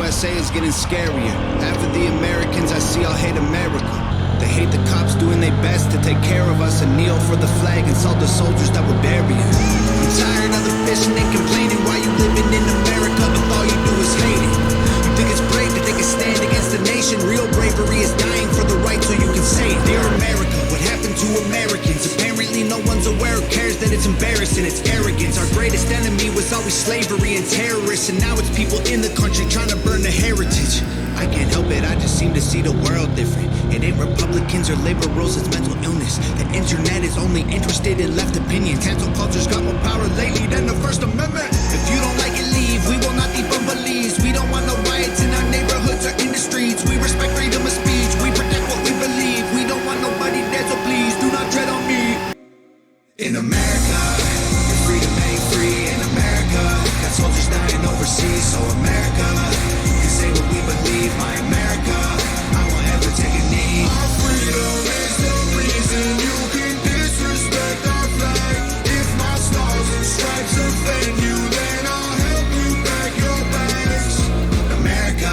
USA is getting scarier. Half of the Americans I see all hate America. They hate the cops doing their best to take care of us and kneel for the flag and salt the soldiers that were burying. I'm tired of the bitching and complaining why you living in America if all you do is hate it. You think it's brave to take a stand against the nation? Real bravery is dying for the right so you can say it. Dear America, what happened to Americans? Apparently no one's aware or cares that it's embarrassing, it's arrogance. Our greatest enemy was always slavery and terrorists, and now it's people in the country trying to burn the heritage. I can't help it, I just seem to see the world different. It ain't Republicans or liberals, it's mental illness. The internet is only interested in left opinion. Cancel culture's got more power lately than the First Amendment. If you don't like it, leave. We will not defund police. We don't want no riots in our neighborhoods or in the streets. We respect freedom of speech. We protect what we believe. We don't want nobody dead, so please do not tread on me. In America, your freedom ain't free. In America, got soldiers dying overseas. So America, you say what we believe. My America, I won't ever take a knee. Our freedom is the reason you can disrespect our flag. If my stars and stripes offend you, then I'll help you pack your bags. America,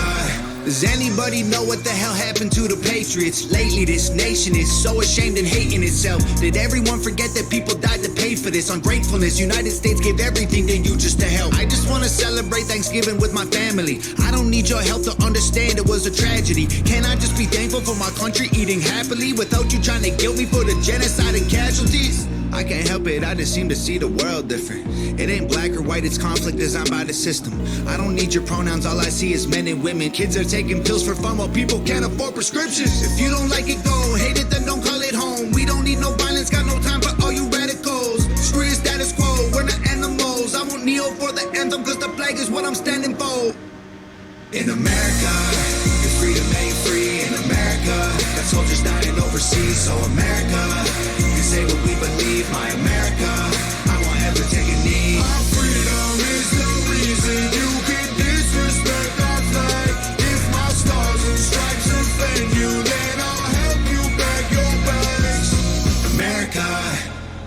does anybody know what the hell happened to the Patriots? Lately this nation is so ashamed and hating itself. Did everyone forget that people died to pay for this? Ungratefulness, United States gave everything to you just to help. I just want to celebrate Thanksgiving with my family. I don't need your help to understand it was a tragedy. Can I just be thankful for my country eating happily without you trying to guilt me for the genocide and casualties? I can't help it, I just seem to see the world different. It ain't black or white, it's conflict designed by the system. I don't need your pronouns, all I see is men and women. Kids are taking pills for fun while people can't afford prescriptions. If you don't like it, go. Hate it, then don't call it home. We don't need no violence, got no time for all you radicals. Screw your status quo, we're not animals. I won't kneel for the anthem, cause the flag is what I'm standing for. In America, your freedom ain't free. In America, got soldiers dying overseas. So America, you say what we believe. My America, I won't ever take a knee. Our freedom is the reason you can disrespect our flag. If my stars and stripes offend you, then I'll help you pack your bags. America,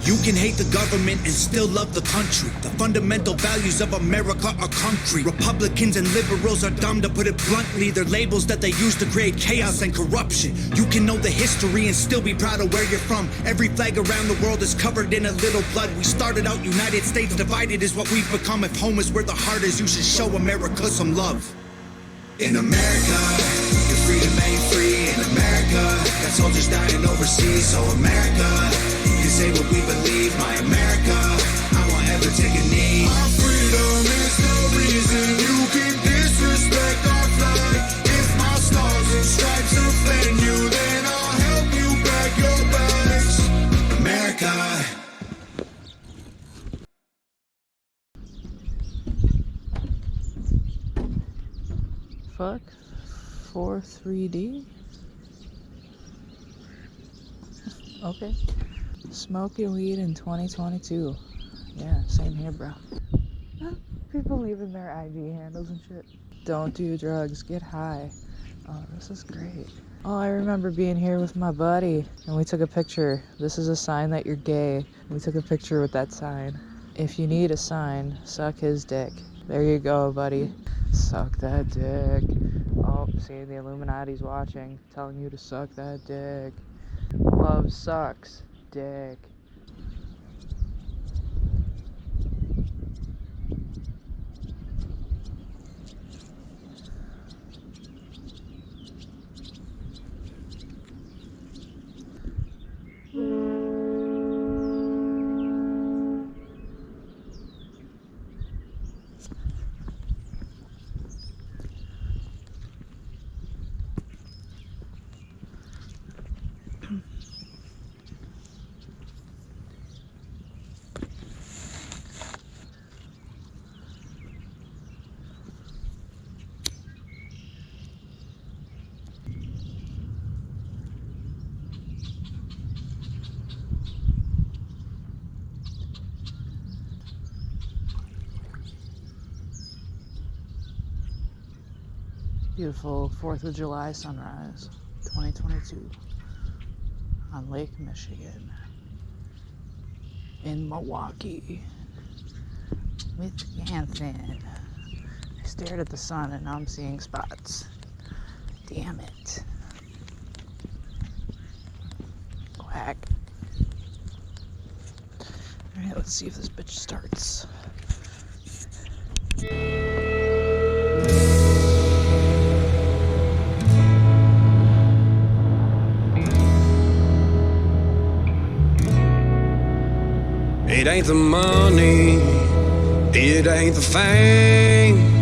you can hate the government and still love the country. The fundamental values of America are concrete. Republicans and liberals are dumb, to put it bluntly. They're labels that they use to create chaos and corruption. You can know the history and still be proud of where you're from. Every flag around the world is covered in a little blood. We started out United States divided is what we've become. If home is where the heart is, you should show America some love. In America, your freedom ain't free. In America, got soldiers dying overseas. So America, you say what we believe. My America, I won't ever take a knee. Our freedom is the reason you can disrespect our flag. If my stars and stripes offend you, then I'll help you pack your bags. America. Fuck 4-3D. Okay. Smoking weed in 2022. Yeah, same here, bro. People leaving their IG handles and shit. Don't do drugs, get high. Oh, this is great. Oh, I remember being here with my buddy and we took a picture. This is a sign that you're gay. We took a picture with that sign. If you need a sign, suck his dick. There you go, buddy. Suck that dick. Oh, see, the Illuminati's watching, telling you to suck that dick. Love sucks dick. Beautiful 4th of July sunrise, 2022, on Lake Michigan, in Milwaukee, Wisconsin. stared at the sun and now I'm seeing spots. Damn it. Whack. Alright, let's see if this bitch starts. It ain't the money, it ain't the fame.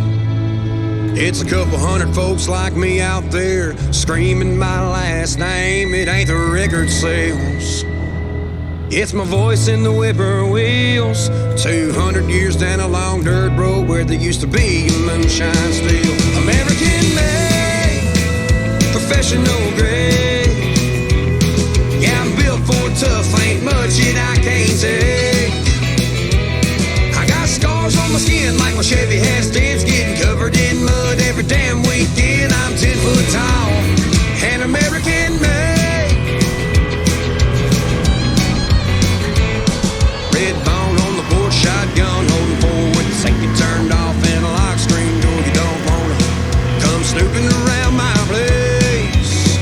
It's a couple hundred folks like me out there screaming my last name. It ain't the record sales, it's my voice in the whippoorwills. 200 years down a long dirt road where there used to be a moonshine still. American made, professional grade. Yeah, I'm built for tough, ain't much yet I can't take. I got scars on my skin like my Chevy has dents, getting covered in mud every damn weekend. I'm 10 foot tall and American made. Red bone on the porch, shotgun holding forward with the safety turned off and a lock screen door. You don't wanna come snooping around my place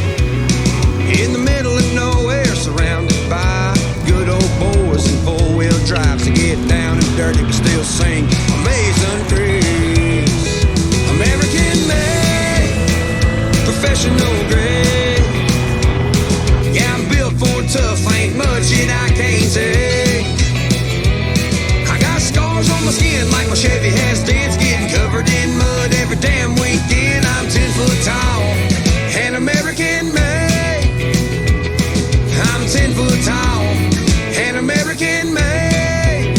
in the middle of nowhere, surrounded by good old boys and four-wheel drives to get down and dirty but still sing Amazing Grace. American made, professional grade. Yeah, I'm built for tough, ain't much yet I can't take. I got scars on my skin like my Chevy has dents, getting covered in mud every damn weekend. I'm 10 foot tall and American made. I'm 10 foot tall and American made.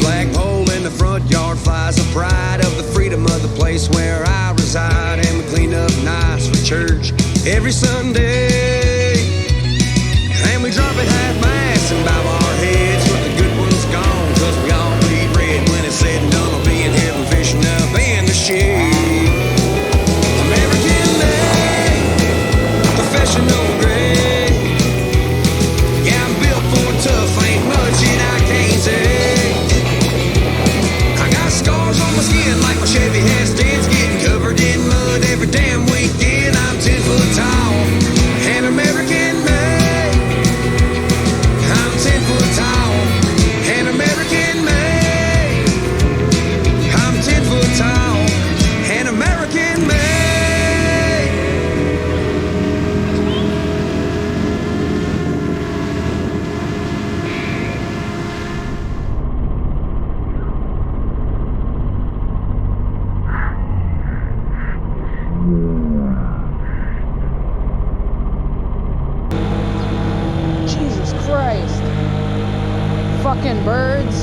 Flagpole in the front yard flies the pride of the freedom of the place where I reside. And we clean up nice for church every Sunday. And we drop it half-mast and bow our heads, but the good one's gone, cause we all bleed red. When it's said and done, I'll be in heaven fishing up in the shade. American made, professional grade. Yeah, I'm built for tough, ain't much yet I can't take. I got scars on my skin like my Chevy has dents, getting covered in mud every damn weekend. I'm 10 foot tall and American made. I'm 10 foot tall and American made. I'm 10 foot tall and American made. Jesus Christ. Fucking birds.